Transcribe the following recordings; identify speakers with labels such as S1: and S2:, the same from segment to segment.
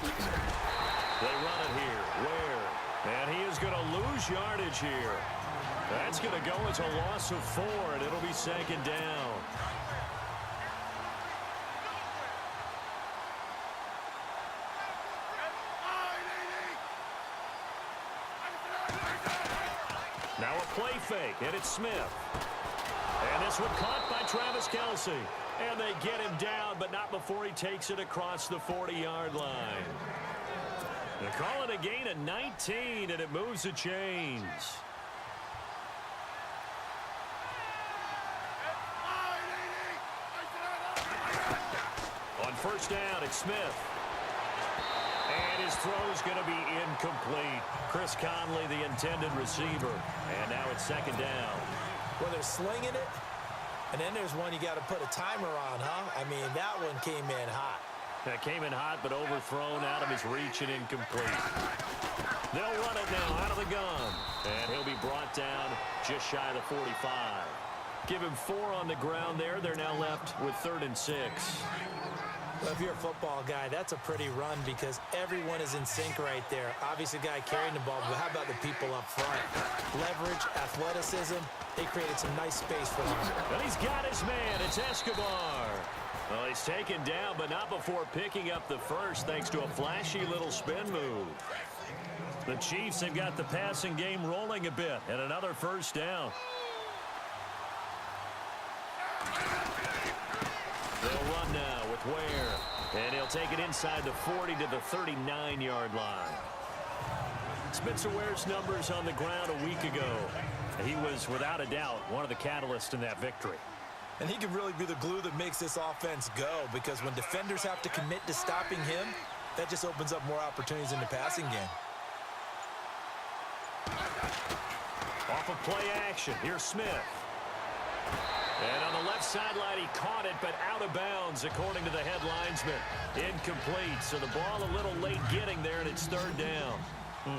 S1: They run it here. Ware. And he is going to lose yardage here. That's going to go as a loss of 4, and it'll be second down. Now a play fake, and it's Smith. And this one caught by Travis Kelce. And they get him down, but not before he takes it across the 40-yard line. They call it a gain of 19, and it moves the chains. On first down, it's Smith. And his throw's going to be incomplete. Chris Conley, the intended receiver. And now it's second down.
S2: Well, they're slinging it, and then there's one you got to put a timer on, huh? I mean, that one came in hot.
S1: That came in hot, but overthrown out of his reach and incomplete. They'll run it now out of the gun. And he'll be brought down just shy of the 45. Give him 4 on the ground there. They're now left with 3rd and 6.
S2: Well, if you're a football guy, that's a pretty run because everyone is in sync right there. Obviously, the guy carrying the ball, but how about the people up front? Leverage, athleticism, they created some nice space for him.
S1: And he's got his man. It's Escobar. Well, he's taken down, but not before picking up the first thanks to a flashy little spin move. The Chiefs have got the passing game rolling a bit, and another first down. They'll run now with Ware, and he'll take it inside the 40 to the 39-yard line. Spencer Ware's numbers on the ground a week ago. He was, without a doubt, one of the catalysts in that victory.
S2: And he can really be the glue that makes this offense go because when defenders have to commit to stopping him, that just opens up more opportunities in the passing game.
S1: Off of play action, here's Smith. And on the left sideline, he caught it, but out of bounds, according to the head linesman. Incomplete, so the ball a little late getting there, and it's 3rd down.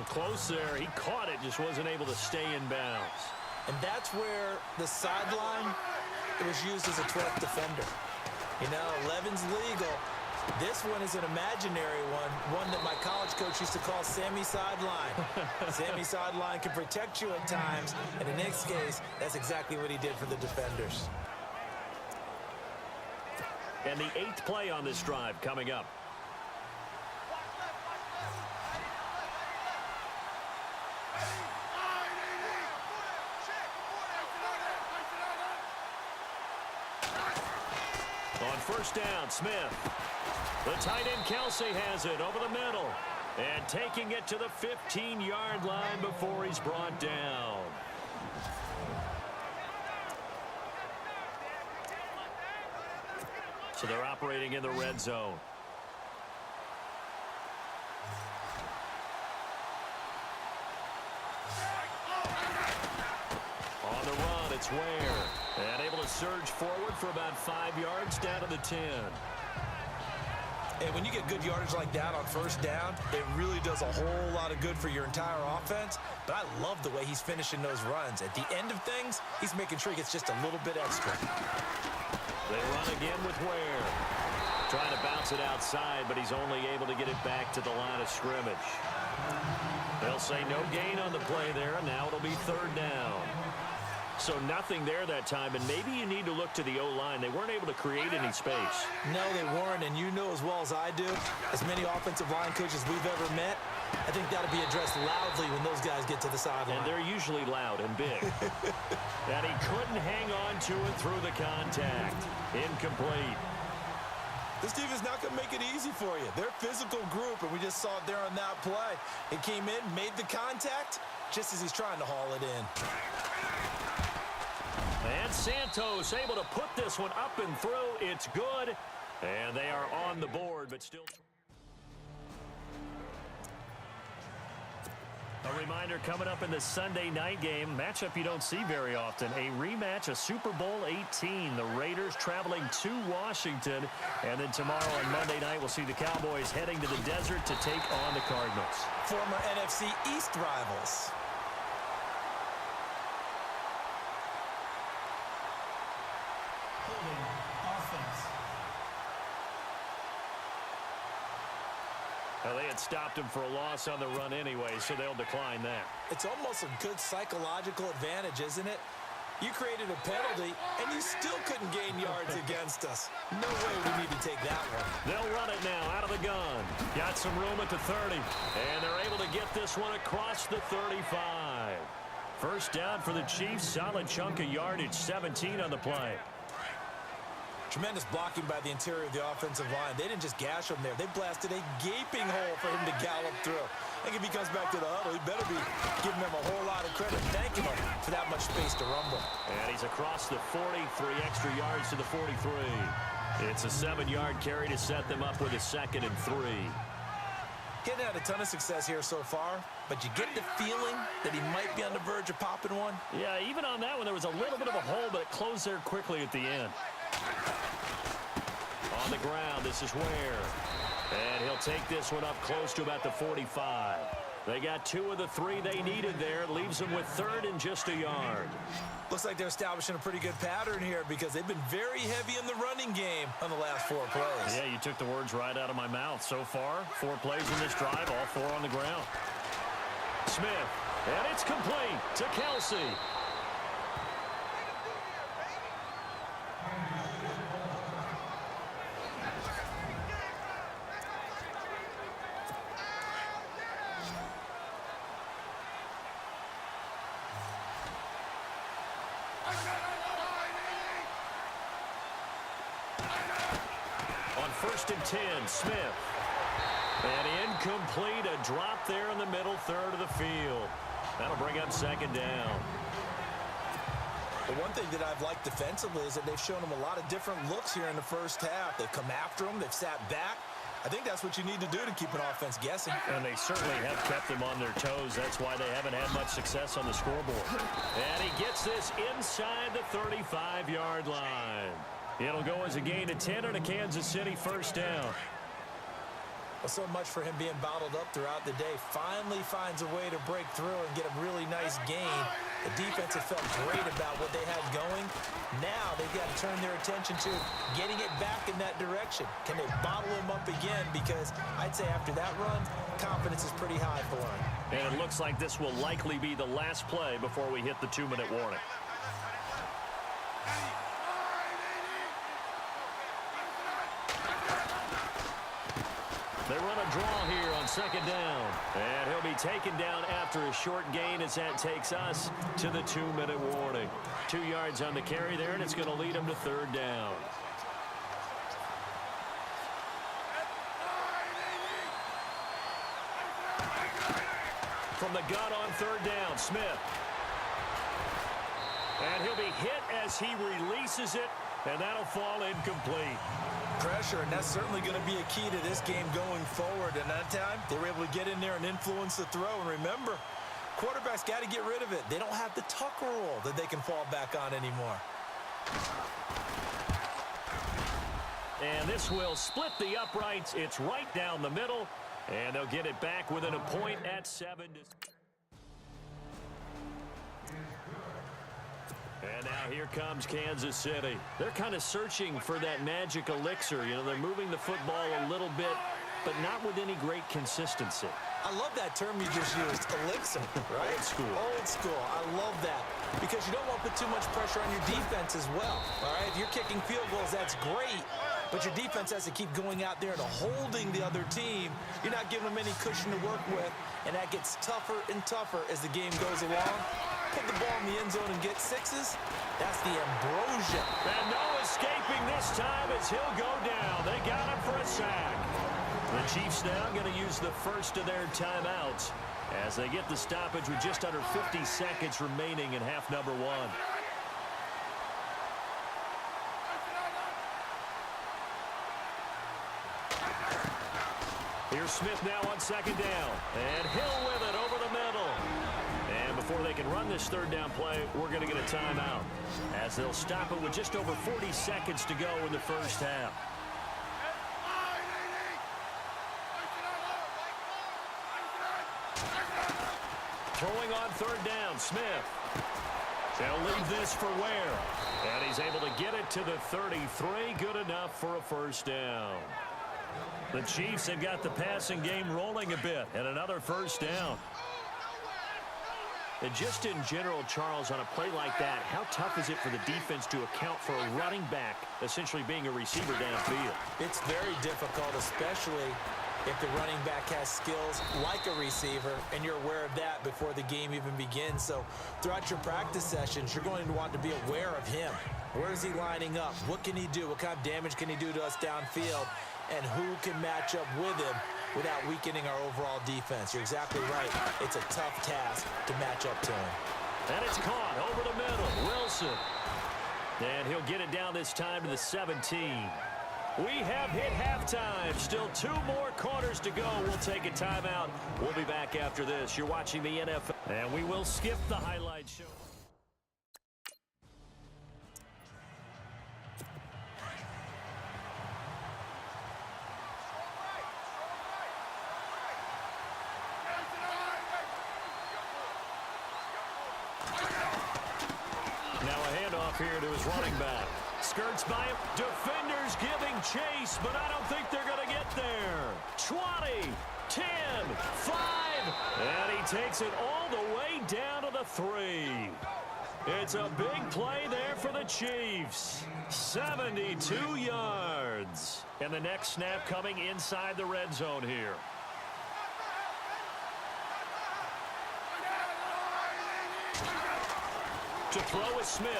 S1: Close there. He caught it, just wasn't able to stay in bounds.
S2: And that's where the sideline, it was used as a 12th defender. You know, 11's legal. This one is an imaginary one that my college coach used to call Sammy Sideline. Sammy Sideline can protect you at times, and in this case, that's exactly what he did for the defenders.
S1: And the 8th play on this drive coming up. On first down, Smith. The tight end Kelce has it over the middle. And taking it to the 15-yard line before he's brought down. So they're operating in the red zone. On the run, it's Ware. And able to surge forward for about 5 yards down to the 10.
S2: And when you get good yardage like that on first down, it really does a whole lot of good for your entire offense. But I love the way he's finishing those runs. At the end of things, he's making sure he gets just a little bit extra.
S1: They run again with Ware. Trying to bounce it outside, but he's only able to get it back to the line of scrimmage. They'll say no gain on the play there, and now it'll be 3rd down. So nothing there that time, and maybe you need to look to the O-line. They weren't able to create any space.
S2: No, they weren't, and you know as well as I do, as many offensive line coaches we've ever met, I think that'll be addressed loudly when those guys get to the sideline.
S1: And they're usually loud and big. And he couldn't hang on to it through the contact. Incomplete.
S2: This team is not going to make it easy for you. They're a physical group, and we just saw it there on that play. It came in, made the contact, just as he's trying to haul it in.
S1: And Santos able to put this one up and through. It's good. And they are on the board, but still. A reminder coming up in the Sunday night game, matchup you don't see very often, a rematch of Super Bowl 18. The Raiders traveling to Washington. And then tomorrow on Monday night, we'll see the Cowboys heading to the desert to take on the Cardinals.
S2: Former NFC East rivals.
S1: can't stop them for a loss on the run anyway, so they'll decline that.
S2: It's almost a good psychological advantage, isn't it? You created a penalty, and you still couldn't gain yards against us. No way we need to take that one.
S1: They'll run it now out of the gun. Got some room at the 30, and they're able to get this one across the 35. First down for the Chiefs. Solid chunk of yardage, 17 on the play.
S2: Tremendous blocking by the interior of the offensive line. They didn't just gash him there. They blasted a gaping hole for him to gallop through. I think if he comes back to the huddle, he better be giving them a whole lot of credit, thanking him for that much space to rumble.
S1: And he's across the 40, 3 extra yards to the 43. It's a 7-yard carry to set them up with a 2nd and 3.
S2: Getting had a ton of success here so far, but you get the feeling that he might be on the verge of popping one.
S1: Yeah, even on that one, there was a little bit of a hole, but it closed there quickly at the end. On the ground, this is Ware. And he'll take this one up close to about the 45. They got 2 of the 3 they needed there. Leaves them with 3rd and just a yard.
S2: Looks like they're establishing a pretty good pattern here because they've been very heavy in the running game on the last 4 plays.
S1: Yeah, you took the words right out of my mouth. So far, 4 plays in this drive, all 4 on the ground. Smith, and it's complete to Kelsey. On 1st and 10, Smith. And incomplete, a drop there in the middle third of the field. That'll bring up 2nd down.
S2: The one thing that I've liked defensively is that they've shown them a lot of different looks here in the first half. They've come after them, they've sat back. I think that's what you need to do to keep an offense guessing.
S1: And they certainly have kept them on their toes. That's why they haven't had much success on the scoreboard. And he gets this inside the 35-yard line. It'll go as a gain of 10 and a Kansas City 1st down.
S2: Well, so much for him being bottled up throughout the day. Finally finds a way to break through and get a really nice gain. The defense has felt great about what they had going. Now they've got to turn their attention to getting it back in that direction. Can they bottle him up again? Because I'd say after that run, confidence is pretty high for him.
S1: And it looks like this will likely be the last play before we hit the 2-minute warning. They run a draw here on 2nd down. And he'll be taken down after a short gain as that takes us to the 2-minute warning. 2 yards on the carry there, and it's going to lead him to 3rd down. From the gun on 3rd down, Smith. And he'll be hit as he releases it, and that'll fall incomplete.
S2: Pressure, and that's certainly going to be a key to this game going forward. And that time, they were able to get in there and influence the throw. And remember, quarterbacks got to get rid of it. They don't have the Tucker rule that they can fall back on anymore.
S1: And this will split the uprights. It's right down the middle, and they'll get it back within a point at 7. And now here comes Kansas City. They're kind of searching for that magic elixir. You know, they're moving the football a little bit, but not with any great consistency.
S2: I love that term you just used, elixir, right?
S1: Old school.
S2: Old school. I love that because you don't want to put too much pressure on your defense as well, all right? If you're kicking field goals, that's great, but your defense has to keep going out there and holding the other team. You're not giving them any cushion to work with, and that gets tougher and tougher as the game goes along. Put the ball in the end zone and get 6s. That's the ambrosia.
S1: And no escaping this time as he'll go down. They got him for a sack. The Chiefs now going to use the first of their timeouts as they get the stoppage with just under 50 seconds remaining in half number 1. Here's Smith now on 2nd down. And Hill with it over the middle. And before they can run this 3rd down play, we're going to get a timeout as they'll stop it with just over 40 seconds to go in the first half. Throwing on 3rd down, Smith. They'll leave this for Ware. And he's able to get it to the 33. Good enough for a 1st down. The Chiefs have got the passing game rolling a bit, and another first down. And just in general, Charles, on a play like that, how tough is it for the defense to account for a running back essentially being a receiver downfield?
S2: It's very difficult, especially if the running back has skills like a receiver, and you're aware of that before the game even begins. So throughout your practice sessions, you're going to want to be aware of him. Where is he lining up? What can he do? What kind of damage can he do to us downfield? And who can match up with him without weakening our overall defense? You're exactly right. It's a tough task to match up to him.
S1: And it's caught over the middle. Wilson. And he'll get it down this time to the 17. We have hit halftime. Still 2 more quarters to go. We'll take a timeout. We'll be back after this. You're watching the NFL. And we will skip the highlight show. Now a handoff here to his running back. Skirts by him. Defenders giving chase, but I don't think they're going to get there. 20, 10, 5, and he takes it all the way down to the 3. It's a big play there for the Chiefs. 72 yards. And the next snap coming inside the red zone here. To throw is Smith.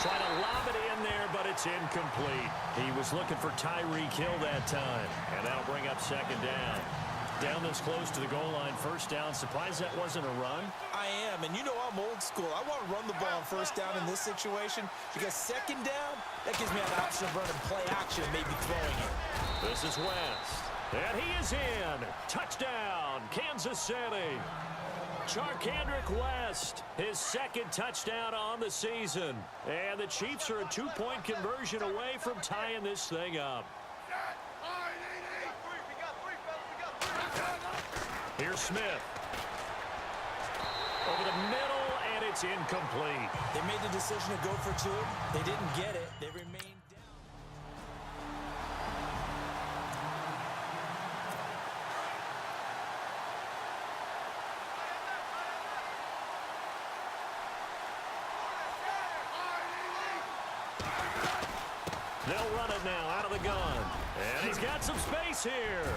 S1: Trying to lob it in there, but it's incomplete. He was looking for Tyreek Hill that time. And that'll bring up second down. Down this close to the goal line, first down. Surprised that wasn't a run?
S2: I am, and you know I'm old school. I want to run the ball on first down in this situation because second down, that gives me an option of running play action, maybe throwing it.
S1: This is West. And he is in. Touchdown, Kansas City. Charkandrick West, his second touchdown on the season. And the Chiefs are a 2-point conversion away from tying this thing up. Here's Smith. Over the middle, and it's incomplete.
S2: They made the decision to go for 2. They didn't get it. They remained down.
S1: They'll run it now out of the gun. And he's got some space here.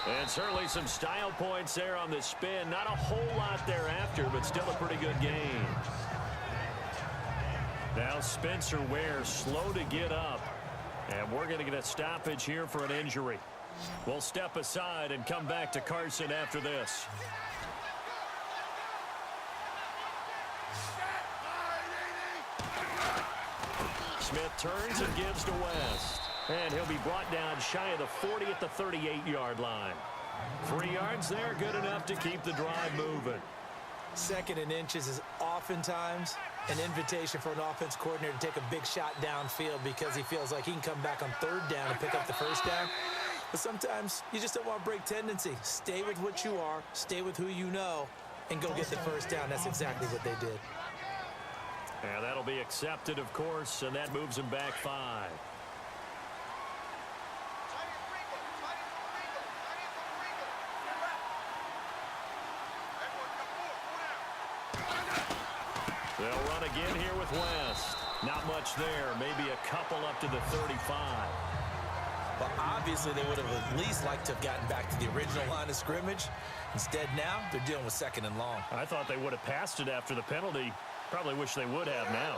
S1: And certainly some style points there on the spin. Not a whole lot thereafter, but still a pretty good game. Now Spencer Ware slow to get up. And we're going to get a stoppage here for an injury. We'll step aside and come back to Carson after this. Smith turns and gives to West. And he'll be brought down shy of the 40 at the 38-yard line. 3 yards there, good enough to keep the drive moving.
S2: 2nd and inches is oftentimes an invitation for an offense coordinator to take a big shot downfield because he feels like he can come back on 3rd down and pick up the first down. But sometimes you just don't want to break tendency. Stay with what you are, stay with who you know, and go get the first down. That's exactly what they did.
S1: And that'll be accepted, of course, and that moves him back 5. They'll run again here with West. Not much there. Maybe a couple up to the 35.
S2: Well, obviously they would have at least liked to have gotten back to the original line of scrimmage. Instead now, they're dealing with 2nd and long.
S1: I thought they would have passed it after the penalty. Probably wish they would have now.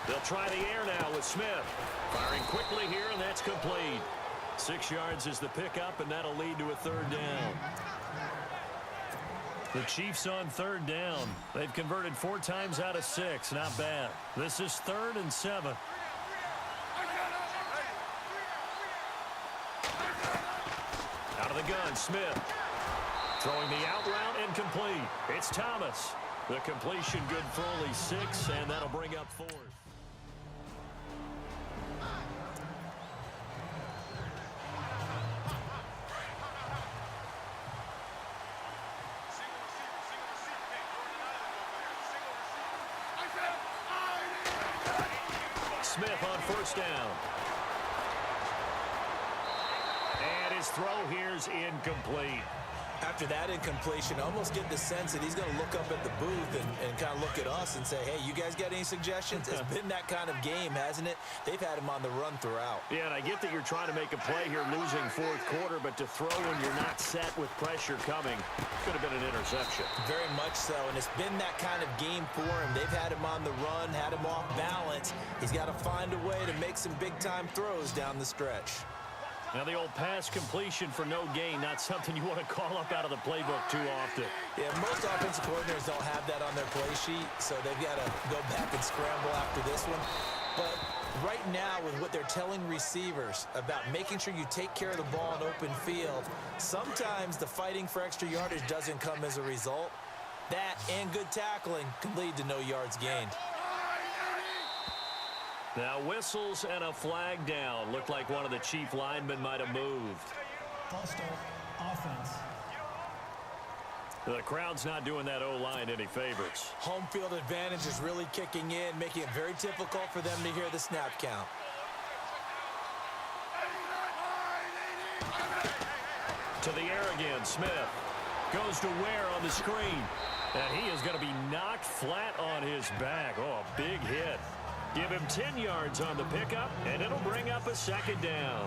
S1: They'll try the air now with Smith. Firing quickly here, and that's complete. 6 yards is the pickup, and that'll lead to a 3rd down. The Chiefs on 3rd down. They've converted 4 times out of 6. Not bad. This is 3rd and 7. Out of the gun, Smith. Throwing the out route incomplete. It's Thomas. The completion good for only 6, and that'll bring up 4th. Smith on 1st down. And his throw here's incomplete.
S2: After that incompletion, I almost get the sense that he's going to look up at the booth and kind of look at us and say, hey, you guys got any suggestions? It's been that kind of game, hasn't it? They've had him on the run throughout.
S1: Yeah, and I get that you're trying to make a play here losing fourth quarter, but to throw when you're not set with pressure coming could have been an interception.
S2: Very much so, and it's been that kind of game for him. They've had him on the run, had him off balance. He's got to find a way to make some big-time throws down the stretch.
S1: Now the old pass completion for no gain, not something you want to call up out of the playbook too often.
S2: Yeah, most offensive coordinators don't have that on their play sheet, so they've got to go back and scramble after this one. But right now, with what they're telling receivers about making sure you take care of the ball in open field, sometimes the fighting for extra yardage doesn't come as a result. That and good tackling can lead to no yards gained.
S1: Now whistles and a flag down. Looked like one of the chief linemen might have moved.
S3: False start, offense.
S1: The crowd's not doing that O-line any favors.
S2: Home field advantage is really kicking in, making it very difficult for them to hear the snap count.
S1: To the air again, Smith goes to Ware on the screen. And he is going to be knocked flat on his back. Oh, a big hit. Give him 10 yards on the pickup, and it'll bring up a second down.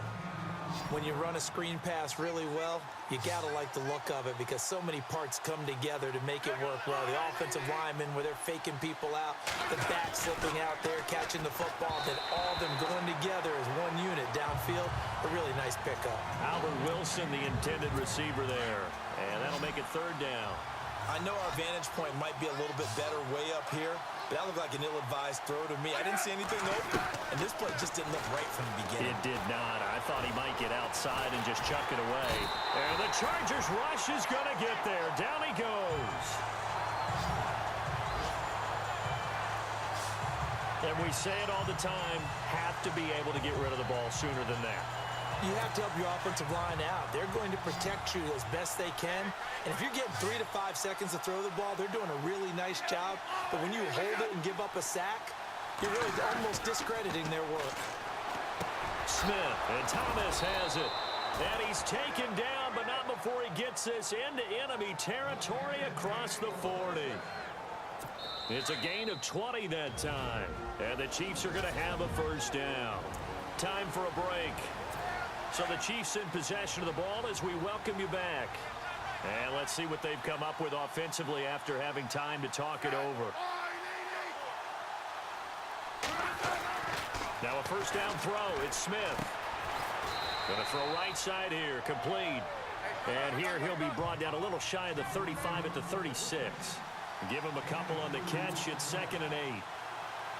S2: When you run a screen pass really well, you got to like the look of it because so many parts come together to make it work well. The offensive linemen, where they're faking people out, the back slipping out there, catching the football, then all of them going together as one unit downfield. A really nice pickup.
S1: Albert Wilson, the intended receiver there, and that'll make it third down.
S2: I know our vantage point might be a little bit better way up here, but that looked like an ill-advised throw to me. I didn't see anything open, and this play just didn't look right from the beginning.
S1: It did not. I thought he might get outside and just chuck it away. And the Chargers rush is going to get there. Down he goes. And we say it all the time, have to be able to get rid of the ball sooner than that.
S2: You have to help your offensive line out. They're going to protect you as best they can. And if you're getting 3 to 5 seconds to throw the ball, they're doing a really nice job. But when you hold it and give up a sack, you're really almost discrediting their work.
S1: Smith, and Thomas has it. And he's taken down, but not before he gets this into enemy territory across the 40. It's a gain of 20 that time. And the Chiefs are going to have a first down. Time for a break. So the Chiefs in possession of the ball as we welcome you back. And let's see what they've come up with offensively after having time to talk it over. Now a first down throw. It's Smith. Going to throw right side here. Complete. And here he'll be brought down a little shy of the 35 at the 36. Give him a couple on the catch. It's 2nd and 8.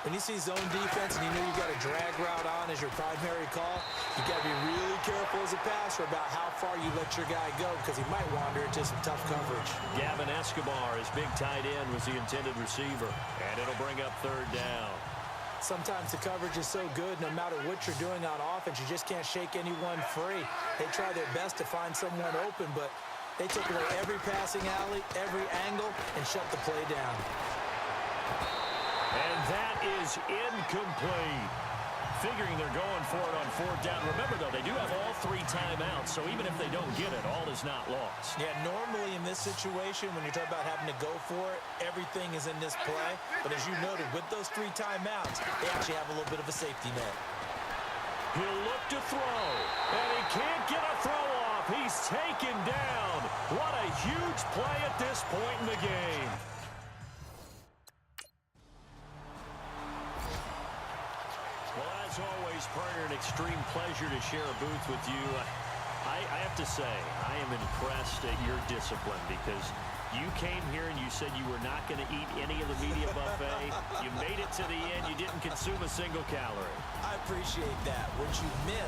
S2: When you see zone defense and you know you've got a drag route on as your primary call, you got to be really careful as a passer about how far you let your guy go because he might wander into some tough coverage.
S1: Gavin Escobar, his big tight end, was the intended receiver. And it'll bring up third down.
S2: Sometimes the coverage is so good, no matter what you're doing on offense, you just can't shake anyone free. They try their best to find someone open, but they took away every passing alley, every angle, and shut the play down.
S1: And that is incomplete. Figuring they're going for it on fourth down. Remember, though, they do have all 3 timeouts, so even if they don't get it, all is not lost.
S2: Yeah, normally in this situation, when you're talking about having to go for it, everything is in this play. But as you noted, with those 3 timeouts, they actually have a little bit of a safety net.
S1: He'll look to throw, and he can't get a throw off. He's taken down. What a huge play at this point in the game. Well, as always, partner, an extreme pleasure to share a booth with you. I have to say, I am impressed at your discipline because you came here and you said you were not going to eat any of the media buffet. You made it to the end. You didn't consume a single calorie.
S2: I appreciate that. What you missed